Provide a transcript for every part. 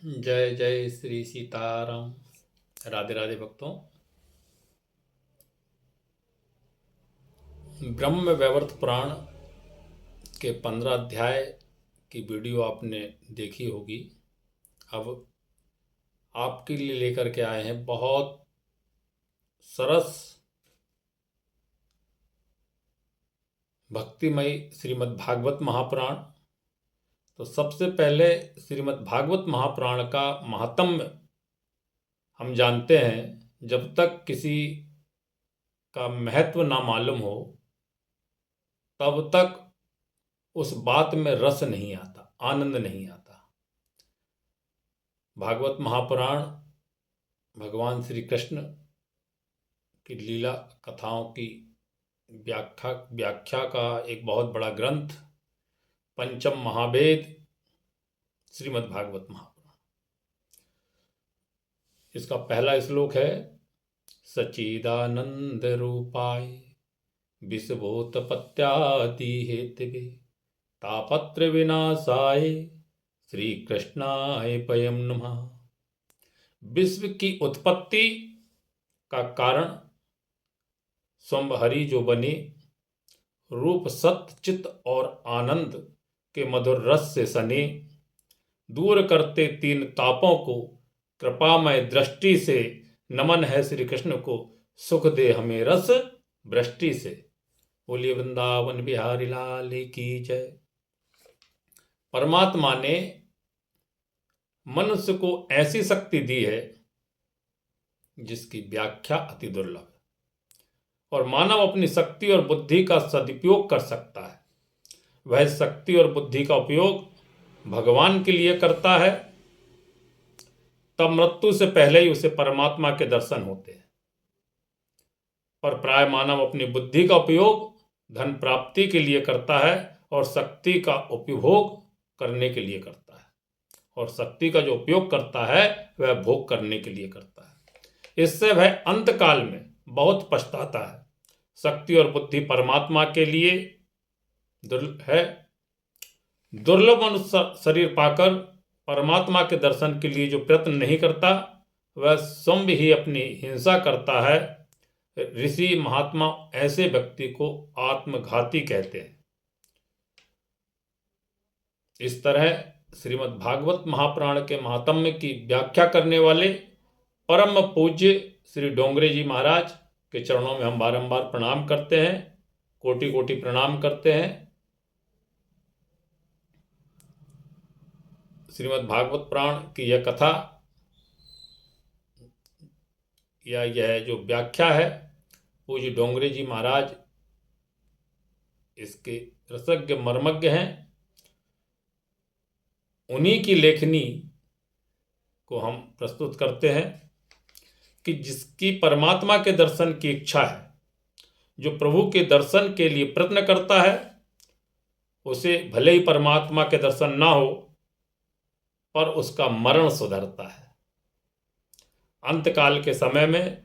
जय जय श्री सीताराम। राधे राधे भक्तों। ब्रह्म वैवर्त पुराण के 15 अध्याय की वीडियो आपने देखी होगी। अब आपके लिए लेकर के आए हैं बहुत सरस भक्तिमय श्रीमद् भागवत महापुराण। तो सबसे पहले श्रीमद् भागवत महापुराण का महात्म्य हम जानते हैं। जब तक किसी का महत्व ना मालूम हो तब तक उस बात में रस नहीं आता, आनंद नहीं आता। भागवत महापुराण भगवान श्री कृष्ण की लीला कथाओं की व्याख्या का एक बहुत बड़ा ग्रंथ, पंचम महावेद श्रीमद् भागवत महापुराण। इसका पहला श्लोक है, सच्चिदानंद रूपाय विषभूतपत्यादि हेतवे तापत्र विनाशाय श्री कृष्णाय पयम नमः। विश्व की उत्पत्ति का कारण स्वयं हरि जो बने, रूप सत्य चित्त और आनंद के मधुर रस से सने, दूर करते तीन तापों को कृपामय दृष्टि से नमन है श्री कृष्ण को, सुख दे हमें रस वृष्टि से। बोलिए वृंदावन बिहारी लाल की जय। परमात्मा ने मनुष्य को ऐसी शक्ति दी है जिसकी व्याख्या अति दुर्लभ है, और मानव अपनी शक्ति और बुद्धि का सदुपयोग कर सकता है। वह शक्ति और बुद्धि का उपयोग भगवान के लिए करता है, तब मृत्यु से पहले ही उसे परमात्मा के दर्शन होते हैं। और प्राय मानव अपनी बुद्धि का उपयोग धन प्राप्ति के लिए करता है और शक्ति का उपभोग करने के लिए करता है, और शक्ति का जो उपयोग करता है वह भोग करने के लिए करता है। इससे वह अंत काल में बहुत पछताता है। शक्ति और बुद्धि परमात्मा के लिए है। दुर्लभ मनुष्य शरीर पाकर परमात्मा के दर्शन के लिए जो प्रयत्न नहीं करता, वह स्वयं ही अपनी हिंसा करता है। ऋषि महात्मा ऐसे व्यक्ति को आत्मघाती कहते हैं। इस तरह श्रीमद् भागवत महापुराण के महात्म्य की व्याख्या करने वाले परम पूज्य श्री डोंगरे जी महाराज के चरणों में हम बारंबार प्रणाम करते हैं, कोटि कोटि प्रणाम करते हैं। श्रीमद् भागवत पुराण की यह कथा या यह जो व्याख्या है, पूज्य डोंगरे जी महाराज इसके रसज्ञ मर्मज्ञ हैं। उन्हीं की लेखनी को हम प्रस्तुत करते हैं कि जिसकी परमात्मा के दर्शन की इच्छा है, जो प्रभु के दर्शन के लिए प्रयत्न करता है, उसे भले ही परमात्मा के दर्शन ना हो पर उसका मरण सुधरता है। अंतकाल के समय में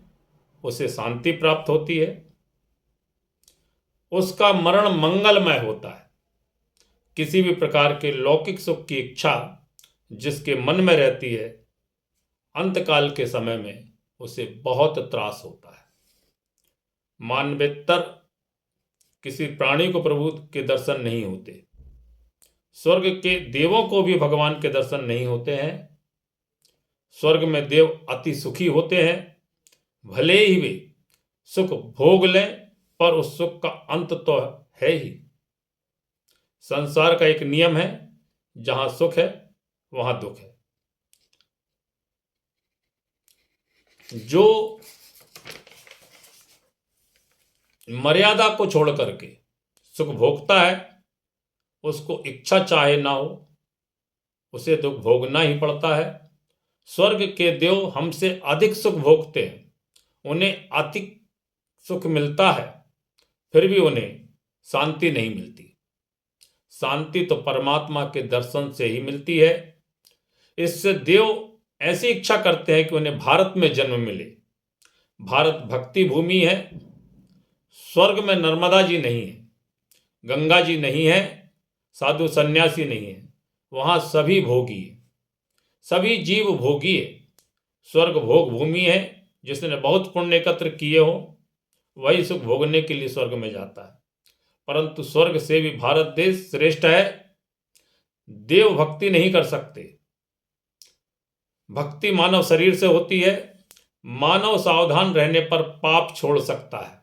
उसे शांति प्राप्त होती है, उसका मरण मंगलमय होता है। किसी भी प्रकार के लौकिक सुख की इच्छा जिसके मन में रहती है, अंतकाल के समय में उसे बहुत त्रास होता है। मानवेतर किसी प्राणी को प्रभु के दर्शन नहीं होते। स्वर्ग के देवों को भी भगवान के दर्शन नहीं होते हैं। स्वर्ग में देव अति सुखी होते हैं, भले ही वे सुख भोग लें पर उस सुख का अंत तो है ही। संसार का एक नियम है, जहां सुख है वहां दुख है। जो मर्यादा को छोड़ करके सुख भोगता है, उसको इच्छा चाहे ना हो उसे दुख भोगना ही पड़ता है। स्वर्ग के देव हमसे अधिक सुख भोगते हैं, उन्हें अधिक सुख मिलता है, फिर भी उन्हें शांति नहीं मिलती। शांति तो परमात्मा के दर्शन से ही मिलती है। इससे देव ऐसी इच्छा करते हैं कि उन्हें भारत में जन्म मिले। भारत भक्ति भूमि है। स्वर्ग में नर्मदा जी नहीं है, गंगा जी नहीं है, साधु सन्यासी नहीं है, वहां सभी भोगी है। सभी जीव भोगी है। स्वर्ग भोग भूमि है। जिसने बहुत पुण्य एकत्र किए हो वही सुख भोगने के लिए स्वर्ग में जाता है। परंतु स्वर्ग से भी भारत देश श्रेष्ठ है। देव भक्ति नहीं कर सकते। भक्ति मानव शरीर से होती है। मानव सावधान रहने पर पाप छोड़ सकता है।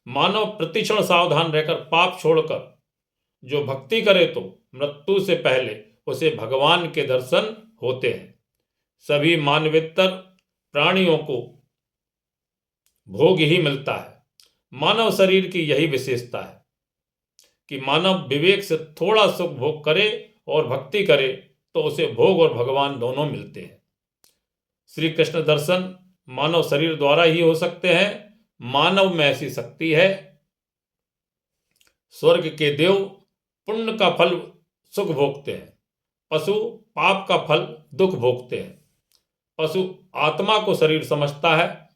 मानव प्रतिक्षण सावधान रहकर पाप छोड़कर जो भक्ति करे तो मृत्यु से पहले उसे भगवान के दर्शन होते हैं। सभी मानवेतर प्राणियों को भोग ही मिलता है। मानव शरीर की यही विशेषता है कि मानव विवेक से थोड़ा सुख भोग करे और भक्ति करे तो उसे भोग और भगवान दोनों मिलते हैं। श्री कृष्ण दर्शन मानव शरीर द्वारा ही हो सकते हैं। मानव में ऐसी शक्ति है। स्वर्ग के देव पुण्य का फल सुख भोगते हैं। पशु पाप का फल दुख भोगते हैं। पशु आत्मा को शरीर समझता है।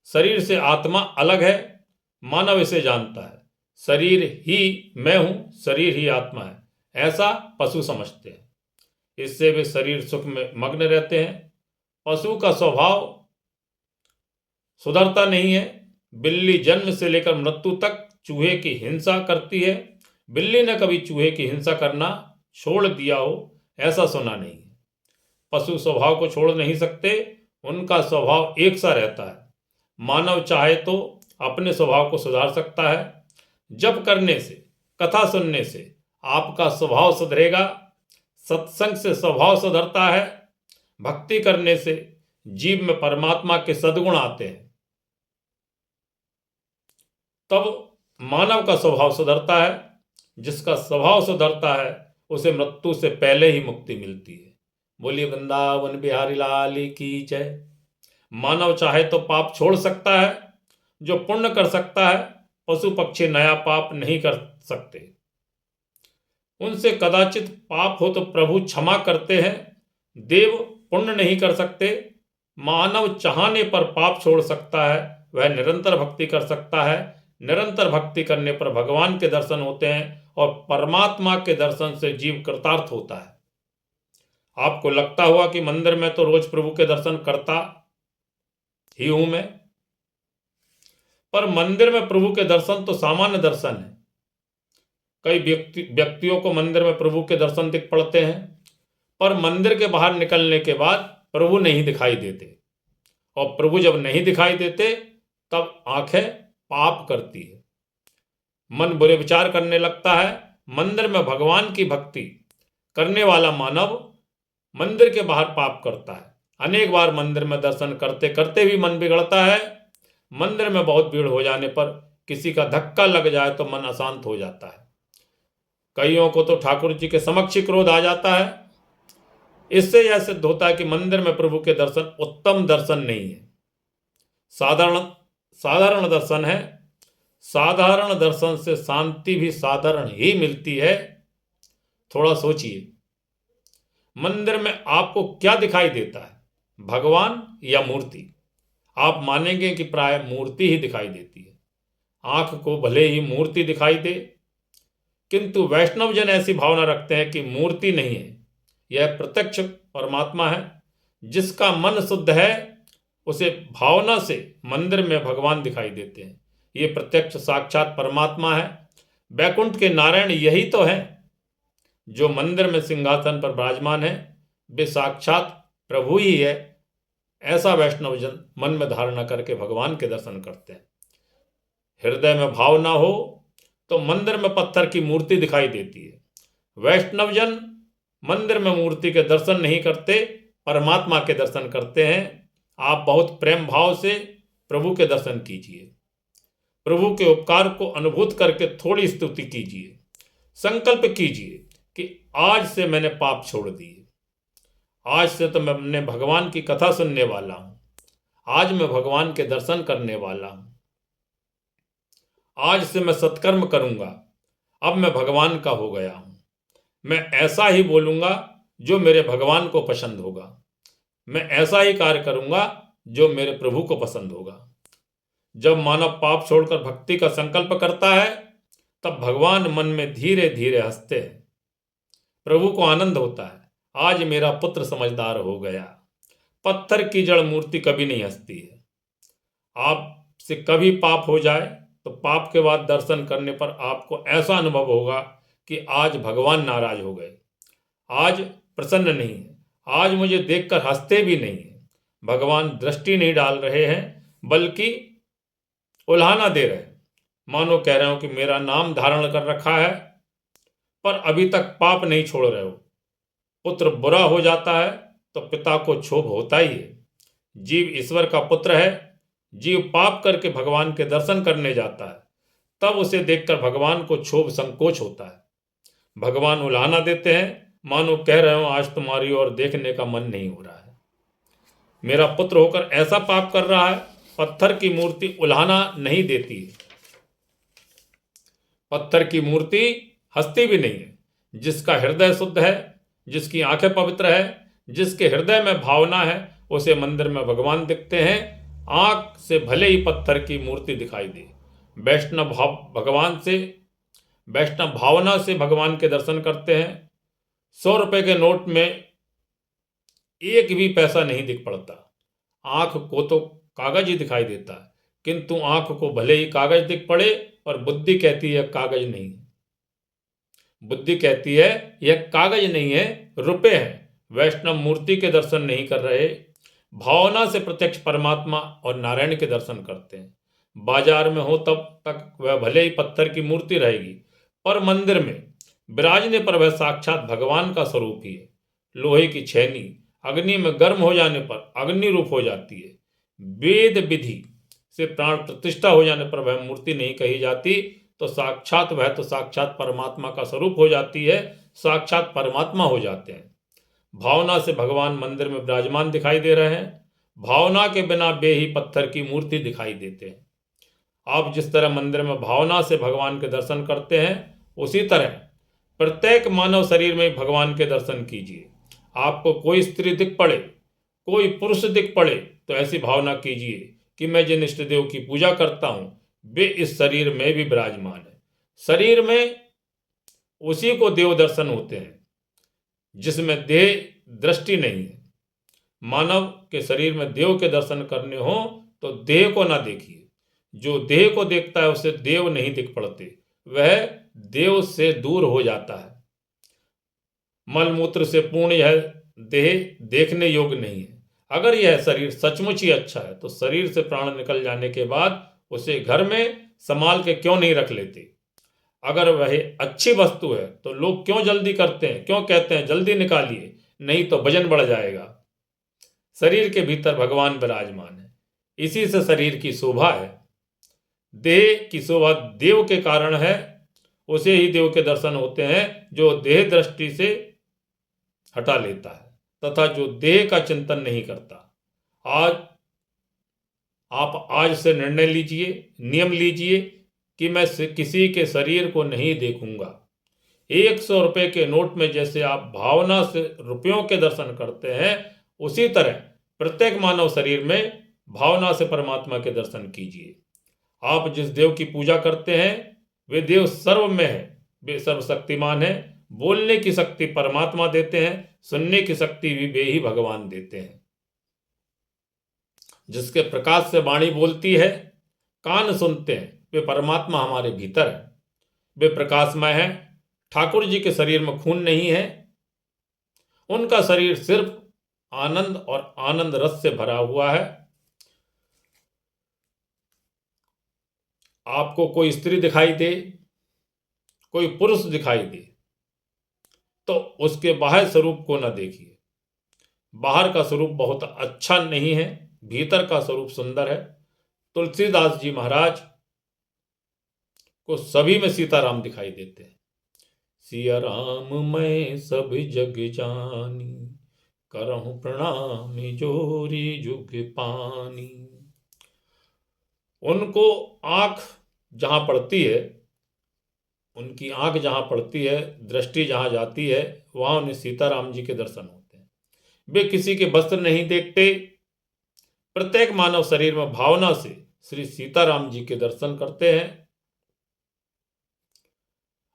शरीर से आत्मा अलग है। मानव इसे जानता है। शरीर ही मैं हूं, शरीर ही आत्मा है, ऐसा पशु समझते हैं। इससे वे शरीर सुख में मग्न रहते हैं। पशु का स्वभाव सुधरता नहीं है। बिल्ली जन्म से लेकर मृत्यु तक चूहे की हिंसा करती है। बिल्ली ने कभी चूहे की हिंसा करना छोड़ दिया हो ऐसा सुना नहीं है। पशु स्वभाव को छोड़ नहीं सकते। उनका स्वभाव एक सा रहता है। मानव चाहे तो अपने स्वभाव को सुधार सकता है। जप करने से, कथा सुनने से आपका स्वभाव सुधरेगा। सत्संग से स्वभाव सुधरता है। भक्ति करने से जीव में परमात्मा के सद्गुण आते हैं। तब मानव का स्वभाव सुधरता है। जिसका स्वभाव सुधरता है उसे मृत्यु से पहले ही मुक्ति मिलती है। बोलिए वृंदावन बिहारी लाल की जय। मानव चाहे तो पाप छोड़ सकता है जो पुण्य कर सकता है। पशु पक्षी नया पाप नहीं कर सकते। उनसे कदाचित पाप हो तो प्रभु क्षमा करते हैं। देव पुण्य नहीं कर सकते। मानव चाहने पर पाप छोड़ सकता है। वह निरंतर भक्ति कर सकता है। निरंतर भक्ति करने पर भगवान के दर्शन होते हैं और परमात्मा के दर्शन से जीव कृतार्थ होता है। आपको लगता हुआ कि मंदिर में तो रोज प्रभु के दर्शन करता ही हूं मैं, पर मंदिर में प्रभु के दर्शन तो सामान्य दर्शन है। कई व्यक्तियों को मंदिर में प्रभु के दर्शन दिख पड़ते हैं, पर मंदिर के बाहर निकलने के बाद प्रभु नहीं दिखाई देते। और प्रभु जब नहीं दिखाई देते तब आंखें पाप करती है। मन बुरे विचार करने लगता है। मंदिर में भगवान की भक्ति करने वाला मानव मंदिर के बाहर पाप करता है। अनेक बार मंदिर में दर्शन करते करते भी मन बिगड़ता है। मंदिर में बहुत भीड़ हो जाने पर किसी का धक्का लग जाए तो मन अशांत हो जाता है। कईयों को तो ठाकुर जी के समक्ष ही क्रोध आ जाता है। इससे यह सिद्ध होता है कि मंदिर में प्रभु के दर्शन उत्तम दर्शन नहीं है, साधारण दर्शन है। साधारण दर्शन से शांति भी साधारण ही मिलती है। थोड़ा सोचिए, मंदिर में आपको क्या दिखाई देता है, भगवान या मूर्ति? आप मानेंगे कि प्राय मूर्ति ही दिखाई देती है। आंख को भले ही मूर्ति दिखाई दे, किंतु वैष्णव जन ऐसी भावना रखते हैं कि मूर्ति नहीं है, यह प्रत्यक्ष परमात्मा है। जिसका मन शुद्ध है उसे भावना से मंदिर में भगवान दिखाई देते हैं। ये प्रत्यक्ष साक्षात परमात्मा है। बैकुंठ के नारायण यही तो है जो मंदिर में सिंहासन पर विराजमान है। वे साक्षात प्रभु ही है। ऐसा वैष्णव जन मन में धारणा करके भगवान के दर्शन करते हैं। हृदय में भाव ना हो तो मंदिर में पत्थर की मूर्ति दिखाई देती है। वैष्णव जन मंदिर में मूर्ति के दर्शन नहीं करते, परमात्मा के दर्शन करते हैं। आप बहुत प्रेम भाव से प्रभु के दर्शन कीजिए। प्रभु के उपकार को अनुभूत करके थोड़ी स्तुति कीजिए। संकल्प कीजिए कि आज से मैंने पाप छोड़ दिए। आज से तो मैं भगवान की कथा सुनने वाला हूं। आज मैं भगवान के दर्शन करने वाला हूं। आज से मैं सत्कर्म करूंगा। अब मैं भगवान का हो गया हूं। मैं ऐसा ही बोलूंगा जो मेरे भगवान को पसंद होगा। मैं ऐसा ही कार्य करूंगा जो मेरे प्रभु को पसंद होगा। जब मानव पाप छोड़कर भक्ति का संकल्प करता है तब भगवान मन में धीरे धीरे हंसते हैं। प्रभु को आनंद होता है। आज मेरा पुत्र समझदार हो गया। पत्थर की जड़ मूर्ति कभी नहीं हंसती है। आपसे कभी पाप हो जाए तो पाप के बाद दर्शन करने पर आपको ऐसा अनुभव होगा कि आज भगवान नाराज हो गए, आज प्रसन्न नहीं है, आज मुझे देखकर हंसते भी नहीं है। भगवान दृष्टि नहीं डाल रहे हैं बल्कि उल्हाना दे रहे हैं, मानो कह रहे हो कि मेरा नाम धारण कर रखा है पर अभी तक पाप नहीं छोड़ रहे हो। पुत्र बुरा हो जाता है तो पिता को क्षोभ होता ही है। जीव ईश्वर का पुत्र है, जीव पाप करके भगवान के दर्शन करने जाता है, तब उसे देखकर भगवान को क्षोभ संकोच होता है। भगवान उल्हाना देते हैं, मानो कह रहे हो आज तुम्हारी ओर देखने का मन नहीं हो रहा है। मेरा पुत्र होकर ऐसा पाप कर रहा है। पत्थर की मूर्ति उल्हाना नहीं देती है, पत्थर की मूर्ति हंसती भी नहीं है। जिसका हृदय शुद्ध है, जिसकी आंखें पवित्र है, जिसके हृदय में भावना है, उसे मंदिर में भगवान दिखते हैं। आंख से भले ही पत्थर की मूर्ति दिखाई दे। वैष्णव भावना से भगवान के दर्शन करते हैं। 100 रुपए के नोट में एक भी पैसा नहीं दिख पड़ता। आंख को तो कागज ही दिखाई देता है, किंतु आंख को भले ही कागज दिख पड़े और बुद्धि कहती है कागज नहीं है। बुद्धि कहती है यह कागज नहीं है, रुपए है। वैष्णव मूर्ति के दर्शन नहीं कर रहे, भावना से प्रत्यक्ष परमात्मा और नारायण के दर्शन करते हैं। बाजार में हो तब तक वह भले ही पत्थर की मूर्ति रहेगी, पर मंदिर में विराजने पर वह साक्षात भगवान का स्वरूप ही है। लोहे की छेनी अग्नि में गर्म हो जाने पर अग्नि रूप हो जाती है। वेद विधि से प्राण प्रतिष्ठा हो जाने पर वह मूर्ति नहीं कही जाती, तो साक्षात परमात्मा का स्वरूप हो जाती है, साक्षात परमात्मा हो जाते हैं। भावना से भगवान मंदिर में विराजमान दिखाई दे रहे हैं। भावना के बिना बे ही पत्थर की मूर्ति दिखाई देते हैं। आप जिस तरह मंदिर में भावना से भगवान के दर्शन करते हैं, उसी तरह प्रत्येक मानव शरीर में भगवान के दर्शन कीजिए। आपको कोई स्त्री दिख पड़े, कोई पुरुष दिख पड़े, तो ऐसी भावना कीजिए कि मैं जिन इष्ट देव की पूजा करता हूं वे इस शरीर में भी विराजमान है। शरीर में उसी को देव दर्शन होते हैं जिसमें देह दृष्टि नहीं है। मानव के शरीर में देव के दर्शन करने हो तो देह को ना देखिए। जो देह को देखता है उसे देव नहीं दिख पड़ते, वह देव से दूर हो जाता है। मलमूत्र से पूर्ण यह देह देखने योग्य नहीं है। अगर यह शरीर सचमुच ही अच्छा है तो शरीर से प्राण निकल जाने के बाद उसे घर में संभाल के क्यों नहीं रख लेते। अगर वह अच्छी वस्तु है तो लोग क्यों जल्दी करते हैं, क्यों कहते हैं जल्दी निकालिए, नहीं तो वजन बढ़ जाएगा। शरीर के भीतर भगवान विराजमान है, इसी से शरीर की शोभा है। देह की शोभा देव के कारण है, उसे ही देव के दर्शन होते हैं जो देह दृष्टि से हटा लेता है तथा जो देह का चिंतन नहीं करता। आप आज से निर्णय लीजिए, नियम लीजिए कि मैं किसी के शरीर को नहीं देखूंगा। 100 रुपए के नोट में जैसे आप भावना से रुपयों के दर्शन करते हैं, उसी तरह प्रत्येक मानव शरीर में भावना से परमात्मा के दर्शन कीजिए। आप जिस देव की पूजा करते हैं वे देव सर्व में है, वे सर्वशक्तिमान है। बोलने की शक्ति परमात्मा देते हैं, सुनने की शक्ति भी वे ही भगवान देते हैं। जिसके प्रकाश से वाणी बोलती है, कान सुनते हैं, वे परमात्मा हमारे भीतर है, वे प्रकाशमय है। ठाकुर जी के शरीर में खून नहीं है, उनका शरीर सिर्फ आनंद और आनंद रस से भरा हुआ है। आपको कोई स्त्री दिखाई दे, कोई पुरुष दिखाई दे, तो उसके बाहर स्वरूप को न देखिए। बाहर का स्वरूप बहुत अच्छा नहीं है, भीतर का स्वरूप सुंदर है। तुलसीदास जी महाराज को सभी में सीताराम दिखाई देते हैं। सिया राम मैं सब जग जानी, करहूं प्रणाम जोरी जुग पानी। उनको आंख जहां पड़ती है, उनकी आंख जहां पड़ती है, दृष्टि जहां जाती है, वहां उन्हें सीताराम जी के दर्शन होते हैं। वे किसी के वस्त्र नहीं देखते। प्रत्येक मानव शरीर में भावना से श्री सीताराम जी के दर्शन करते हैं।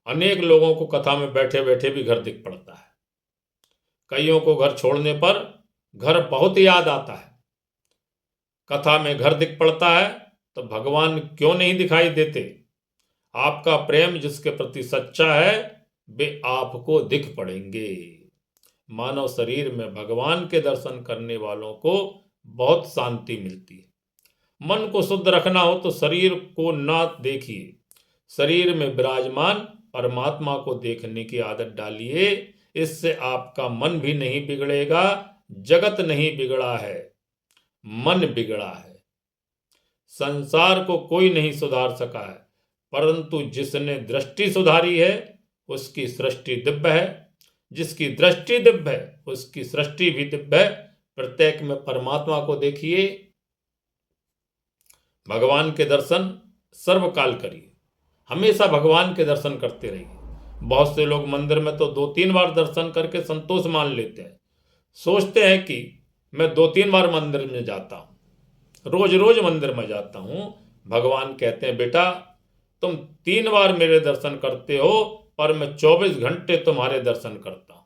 अनेक लोगों को कथा में बैठे बैठे भी घर दिख पड़ता है, कईयों को घर छोड़ने पर घर बहुत याद आता है। कथा में घर दिख पड़ता है तो भगवान क्यों नहीं दिखाई देते? आपका प्रेम जिसके प्रति सच्चा है वे आपको दिख पड़ेंगे। मानव शरीर में भगवान के दर्शन करने वालों को बहुत शांति मिलती है। मन को शुद्ध रखना हो तो शरीर को ना देखिए, शरीर में विराजमान परमात्मा को देखने की आदत डालिए। इससे आपका मन भी नहीं बिगड़ेगा। जगत नहीं बिगड़ा है, मन बिगड़ा है। संसार को कोई नहीं सुधार सका है, परंतु जिसने दृष्टि सुधारी है उसकी सृष्टि दिव्य है। जिसकी दृष्टि दिव्य है उसकी सृष्टि भी दिव्य है। प्रत्येक में परमात्मा को देखिए। भगवान के दर्शन सर्वकाल करिए। हमेशा भगवान के दर्शन करते रहिए। बहुत से लोग मंदिर में तो 2-3 बार दर्शन करके संतोष मान लेते हैं। सोचते हैं कि मैं 2-3 बार मंदिर में जाता हूँ, रोज रोज मंदिर में जाता हूँ। भगवान कहते हैं बेटा तुम 3 बार मेरे दर्शन करते हो पर मैं 24 घंटे तुम्हारे दर्शन करता हूँ।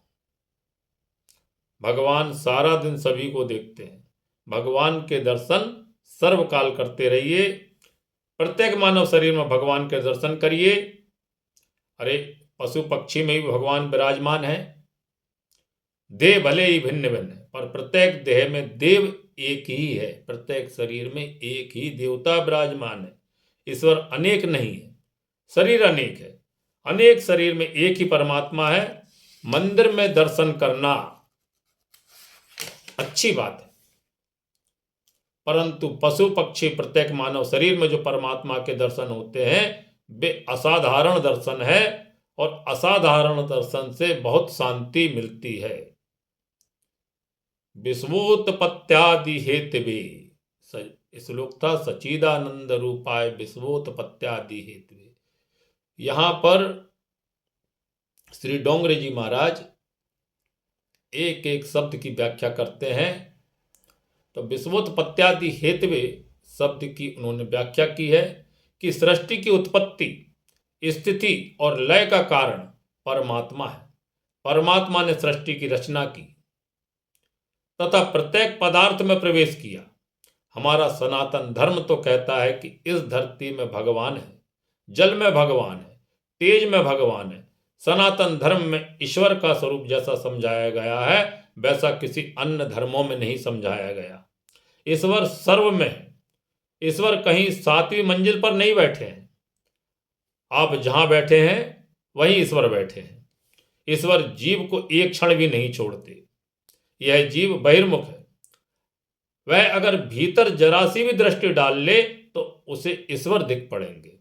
भगवान सारा दिन सभी को देखते हैं। भगवान के दर्शन सर्वकाल करते रहिए। प्रत्येक मानव शरीर में भगवान के दर्शन करिए। अरे पशु पक्षी में भी भगवान विराजमान है। देह भले ही भिन्न भिन्न है पर प्रत्येक देह में देव एक ही है। प्रत्येक शरीर में एक ही देवता विराजमान है। ईश्वर अनेक नहीं है, शरीर अनेक है। अनेक शरीर में एक ही परमात्मा है। मंदिर में दर्शन करना अच्छी बात है, परंतु पशु पक्षी प्रत्येक मानव शरीर में जो परमात्मा के दर्शन होते हैं वे असाधारण दर्शन है और असाधारण दर्शन से बहुत शांति मिलती है। विश्वोत्पत्त्यादि हेतवे, श्लोक था सच्चिदानंद रूपाय विश्वोत्पत्त्यादि हेतवे। यहां पर श्री डोंगरे जी महाराज एक एक शब्द की व्याख्या करते हैं। तो विश्वोत्पत्त्यादि हेतवे शब्द की उन्होंने व्याख्या की है कि सृष्टि की उत्पत्ति, स्थिति और लय का कारण परमात्मा है। परमात्मा ने सृष्टि की रचना की तथा प्रत्येक पदार्थ में प्रवेश किया। हमारा सनातन धर्म तो कहता है कि इस धरती में भगवान है, जल में भगवान है, तेज में भगवान है। सनातन धर्म में ईश्वर का स्वरूप जैसा समझाया गया है वैसा किसी अन्य धर्मों में नहीं समझाया गया। ईश्वर सर्व में है। ईश्वर कहीं 7वीं मंजिल पर नहीं बैठे हैं। आप जहां बैठे हैं वहीं ईश्वर बैठे हैं। ईश्वर जीव को एक क्षण भी नहीं छोड़ते। यह जीव बहिर्मुख है। वह अगर भीतर जरा सी भी दृष्टि डाल ले तो उसे ईश्वर दिख पड़ेंगे।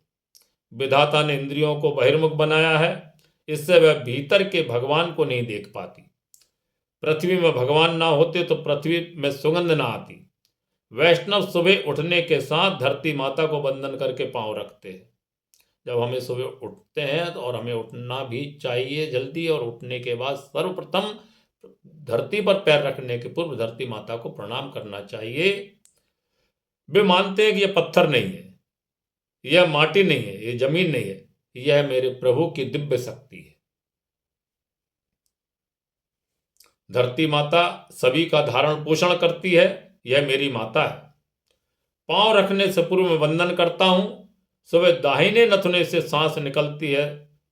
विधाता ने इंद्रियों को बहिर्मुख बनाया है, इससे वह भीतर के भगवान को नहीं देख पाती। पृथ्वी में भगवान ना होते तो पृथ्वी में सुगंध ना आती। वैष्णव सुबह उठने के साथ धरती माता को वंदन करके पांव रखते हैं। जब हमें सुबह उठते हैं तो और हमें उठना भी चाहिए जल्दी, और उठने के बाद सर्वप्रथम धरती पर पैर रखने के पूर्व धरती माता को प्रणाम करना चाहिए। वे मानते हैं कि यह पत्थर नहीं है, यह माटी नहीं है, यह जमीन नहीं है, यह मेरे प्रभु की दिव्य शक्ति है। धरती माता सभी का धारण पोषण करती है, यह मेरी माता है। पांव रखने से पूर्व मैं वंदन करता हूं। सुबह दाहिने नथुने से सांस निकलती है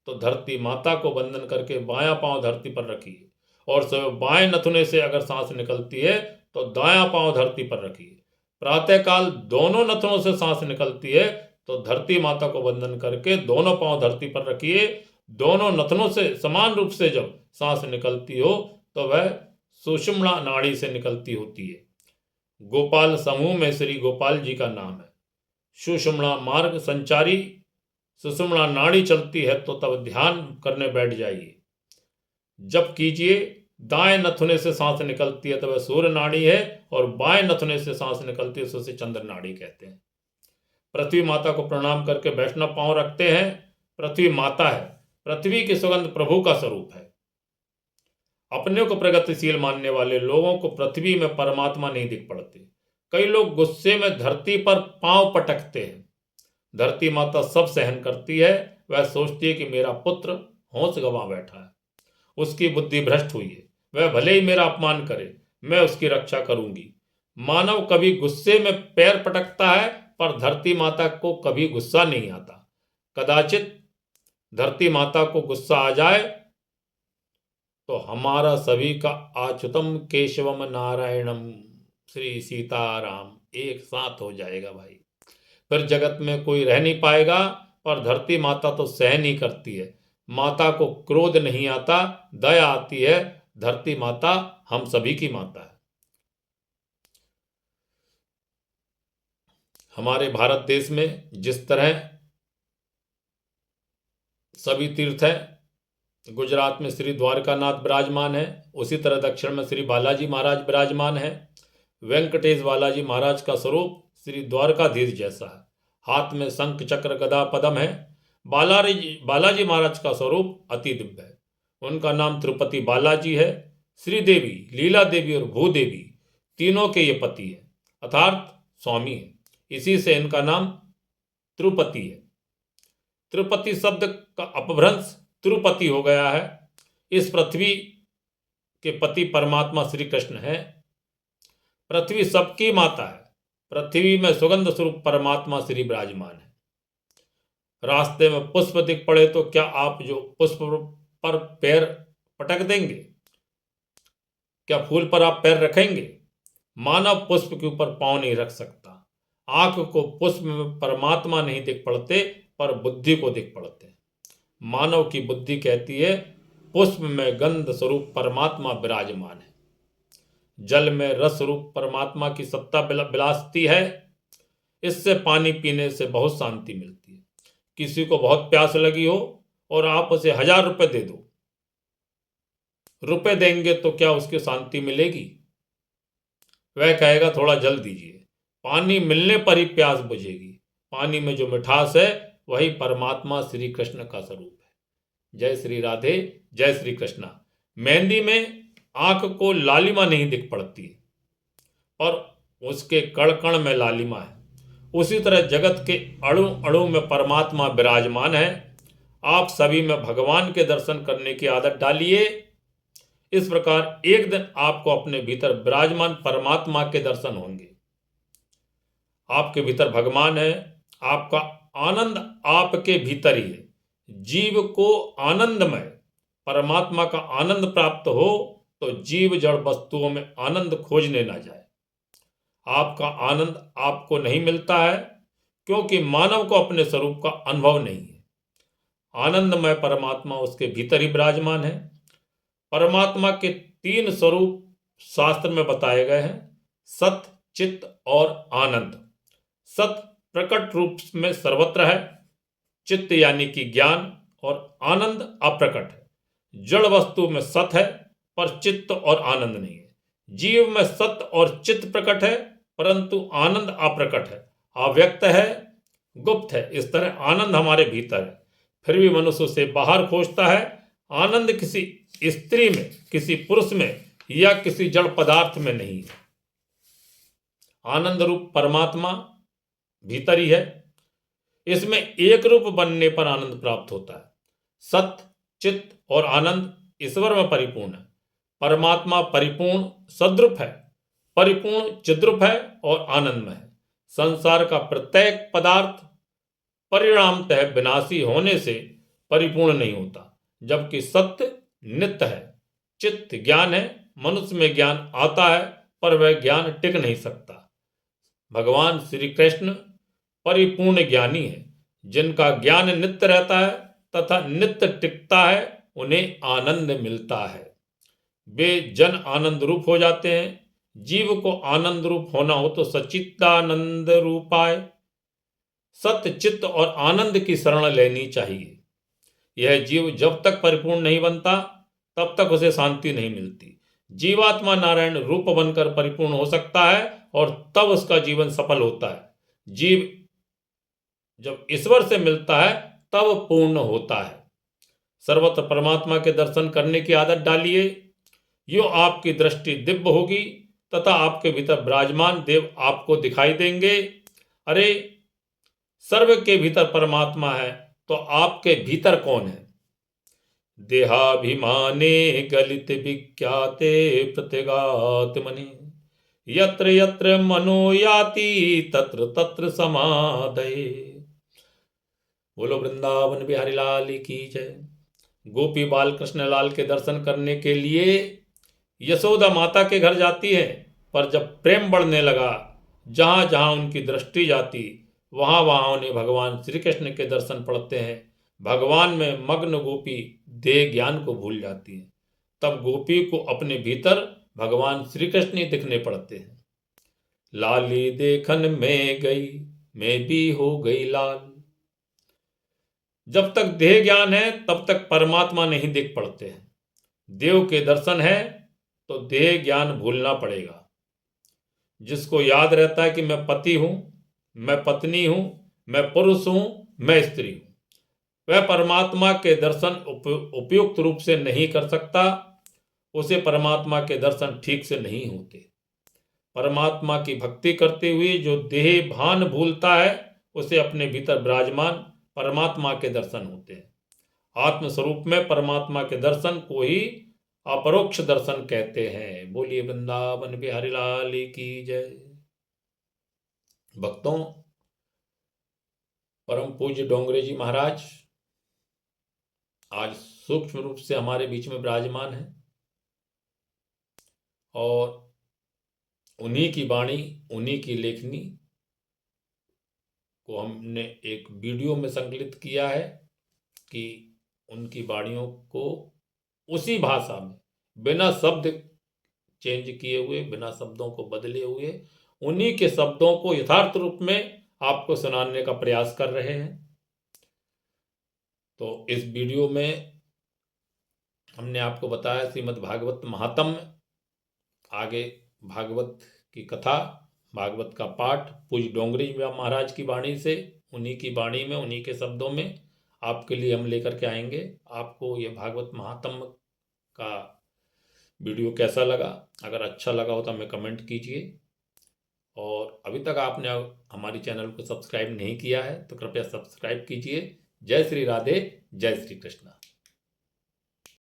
तो धरती माता को वंदन करके बायां पांव धरती पर रखिए, और सुबह बाएं नथुने से अगर सांस निकलती है तो दायां पांव धरती पर रखिए। प्रातःकाल दोनों नथुनों से सांस निकलती है तो धरती माता को वंदन करके दोनों पांव धरती पर रखिए। दोनों नथनों से समान रूप से जब सांस निकलती हो तो वह सुषुम्ना नाड़ी से निकलती होती है। गोपाल समूह में श्री गोपाल जी का नाम है। सुषुम्ना मार्ग संचारी सुषुम्ना नाड़ी चलती है तो तब ध्यान करने बैठ जाइए, जब कीजिए। दाएं नथुने से सांस निकलती है तो वह सूर्य नाड़ी है, और बाएं नथुने से सांस निकलती है तो उसे चंद्र नाड़ी कहते हैं। पृथ्वी माता को प्रणाम करके वैष्णव पांव रखते हैं। पृथ्वी माता है, पृथ्वी की सुगंध प्रभु का स्वरूप है। अपने को प्रगतिशील मानने वाले लोगों को पृथ्वी में परमात्मा नहीं दिख पड़ते। कई लोग गुस्से में धरती पर पांव पटकते हैं। धरती माता सब सहन करती है। वह सोचती है कि मेरा पुत्र होश गंवा बैठा है, उसकी बुद्धि भ्रष्ट हुई है, वह भले ही मेरा अपमान करे, मैं उसकी रक्षा करूंगी। मानव कभी गुस्से में पैर पटकता है, पर धरती माता को कभी गुस्सा नहीं आता। कदाचित धरती माता को गुस्सा आ जाए तो हमारा सभी का अच्युतम केशवम नारायणम श्री सीताराम एक साथ हो जाएगा भाई। फिर जगत में कोई रह नहीं पाएगा। पर धरती माता तो सहन ही करती है। माता को क्रोध नहीं आता, दया आती है। धरती माता हम सभी की माता है। हमारे भारत देश में जिस तरह सभी तीर्थ है, गुजरात में श्री द्वारकानाथ विराजमान है, उसी तरह दक्षिण में श्री बालाजी महाराज विराजमान है। वेंकटेश बालाजी महाराज का स्वरूप श्री द्वारकाधीश जैसा है। हाथ में शंख चक्र गदा पद्म है। बालाजी महाराज का स्वरूप अति दिव्य है। उनका नाम तिरुपति बालाजी है। श्रीदेवी, लीला देवी और भूदेवी तीनों के ये पति है, अर्थात स्वामी है। इसी से इनका नाम तिरुपति है। तिरुपति शब्द का अपभ्रंश तिरुपति हो गया है। इस पृथ्वी के पति परमात्मा श्री कृष्ण है। पृथ्वी सबकी माता है। पृथ्वी में सुगंध स्वरूप परमात्मा श्री विराजमान है। रास्ते में पुष्प दिख पड़े तो क्या आप जो पुष्प पर पैर पटक देंगे? क्या फूल पर आप पैर रखेंगे? मानव पुष्प के ऊपर पांव नहीं रख सकता। आंख को पुष्प में परमात्मा नहीं दिख पड़ते, पर बुद्धि को दिख पड़ते हैं। मानव की बुद्धि कहती है पुष्प में गंध स्वरूप परमात्मा विराजमान है। जल में रस स्वरूप परमात्मा की सत्ता विलासती है। इससे पानी पीने से बहुत शांति मिलती है। किसी को बहुत प्यास लगी हो और आप उसे 1000 रुपए दे दो, रुपए देंगे तो क्या उसकी शांति मिलेगी? वह कहेगा थोड़ा जल दीजिए। पानी मिलने पर ही प्यास बुझेगी। पानी में जो मिठास है वही परमात्मा श्री कृष्ण का स्वरूप है। जय श्री राधे, जय श्री कृष्णा। मेहंदी में आंख को लालिमा नहीं दिख पड़ती, और उसके कण कण में लालिमा है। उसी तरह जगत के अणु अणु में परमात्मा विराजमान है। आप सभी में भगवान के दर्शन करने की आदत डालिए। इस प्रकार एक दिन आपको अपने भीतर विराजमान परमात्मा के दर्शन होंगे। आपके भीतर भगवान है। आपका आनंद आपके भीतर ही है। जीव को आनंदमय परमात्मा का आनंद प्राप्त हो तो जीव जड़ वस्तुओं में आनंद खोजने ना जाए। आपका आनंद आपको नहीं मिलता है क्योंकि मानव को अपने स्वरूप का अनुभव नहीं है। आनंदमय परमात्मा उसके भीतर ही विराजमान है। परमात्मा के 3 स्वरूप शास्त्र में बताए गए हैं, सत, चित्त और आनंद। सत प्रकट रूप में सर्वत्र है, चित्त यानी कि ज्ञान, और आनंद अप्रकट है। जड़ वस्तु में सत है पर चित्त और आनंद नहीं है। जीव में सत और चित्त प्रकट है परंतु आनंद अप्रकट है, अव्यक्त है, गुप्त है। इस तरह आनंद हमारे भीतर है, फिर भी मनुष्य उसे बाहर खोजता है। आनंद किसी स्त्री में, किसी पुरुष में या किसी जड़ पदार्थ में नहीं है। आनंद रूप परमात्मा भीतर ही है। इसमें एक रूप बनने पर आनंद प्राप्त होता है। सत्य, चित्त और आनंद ईश्वर में परिपूर्ण है। परमात्मा परिपूर्ण सद्रूप है, परिपूर्ण चिद्रूप है और आनंदमय है। संसार का प्रत्येक पदार्थ परिणामतः विनाशी होने से परिपूर्ण नहीं होता, जबकि सत्य नित्य है। चित्त ज्ञान है। मनुष्य में ज्ञान आता है पर वह ज्ञान टिक नहीं सकता। भगवान श्री कृष्ण परिपूर्ण ज्ञानी है। जिनका ज्ञान नित्य रहता है तथा नित्य टिकता है, उन्हें आनंद मिलता है। वे जन आनंद रूप हो जाते हैं। जीव को आनंद रूप होना हो तो सच्चिदानंद रूपाय सत्य, चित्त और आनंद की शरण लेनी चाहिए। यह जीव जब तक परिपूर्ण नहीं बनता तब तक उसे शांति नहीं मिलती। जीवात्मा नारायण रूप बनकर परिपूर्ण हो सकता है और तब उसका जीवन सफल होता है। जीव जब ईश्वर से मिलता है तब पूर्ण होता है। सर्वत्र परमात्मा के दर्शन करने की आदत डालिए। यो आपकी दृष्टि दिव्य होगी तथा आपके भीतर विराजमान देव आपको दिखाई देंगे। अरे, सर्व के भीतर परमात्मा है तो आपके भीतर कौन है? देहाभिमाने गलित विख्याते प्रतिगात मनि यत्र यत्र मनो याति तत्र तत्र समाधये। बोलो वृंदावन बिहारी लाल की जय। गोपी बाल कृष्ण लाल के दर्शन करने के लिए यशोदा माता के घर जाती है, पर जब प्रेम बढ़ने लगा, जहां जहां उनकी दृष्टि जाती वहां वहां उन्हें भगवान श्री कृष्ण के दर्शन पड़ते हैं। भगवान में मग्न गोपी देह ज्ञान को भूल जाती है। तब गोपी को अपने भीतर भगवान श्री कृष्ण ही दिखने पड़ते हैं। लाली देखन में गई, मैं भी हो गई लाल। जब तक देह ज्ञान है तब तक परमात्मा नहीं दिख पड़ते हैं। देव के दर्शन है तो देह ज्ञान भूलना पड़ेगा। जिसको याद रहता है कि मैं पति हूं, मैं पत्नी हूं, मैं पुरुष हूं, मैं स्त्री हूं, वह परमात्मा के दर्शन उपयुक्त रूप से नहीं कर सकता। उसे परमात्मा के दर्शन ठीक से नहीं होते। परमात्मा की भक्ति करते हुए जो देह भान भूलता है उसे अपने भीतर विराजमान परमात्मा के दर्शन होते हैं। आत्मस्वरूप में परमात्मा के दर्शन को ही अपरोक्ष दर्शन कहते हैं। बोलिए वृंदावन बिहारी लाल की जय। भक्तों, परम पूज्य डोंगरे जी महाराज आज सूक्ष्म रूप से हमारे बीच में विराजमान है और उन्हीं की वाणी, उन्हीं की लेखनी को हमने एक वीडियो में संकलित किया है कि उनकी वाणियों को उसी भाषा में बिना शब्द चेंज किए हुए, बिना शब्दों को बदले हुए, उन्हीं के शब्दों को यथार्थ रूप में आपको सुनाने का प्रयास कर रहे हैं। तो इस वीडियो में हमने आपको बताया श्रीमद् भागवत महात्म्य, आगे भागवत की कथा, भागवत का पाठ पूज्य डोंगरी महाराज की वाणी से, उन्हीं की वाणी में, उन्हीं के शब्दों में आपके लिए हम लेकर के आएंगे। आपको ये भागवत महात्म्य का वीडियो कैसा लगा? अगर अच्छा लगा हो तो हमें कमेंट कीजिए, और अभी तक आपने हमारी चैनल को सब्सक्राइब नहीं किया है तो कृपया सब्सक्राइब कीजिए। जय श्री राधे, जय श्री कृष्ण।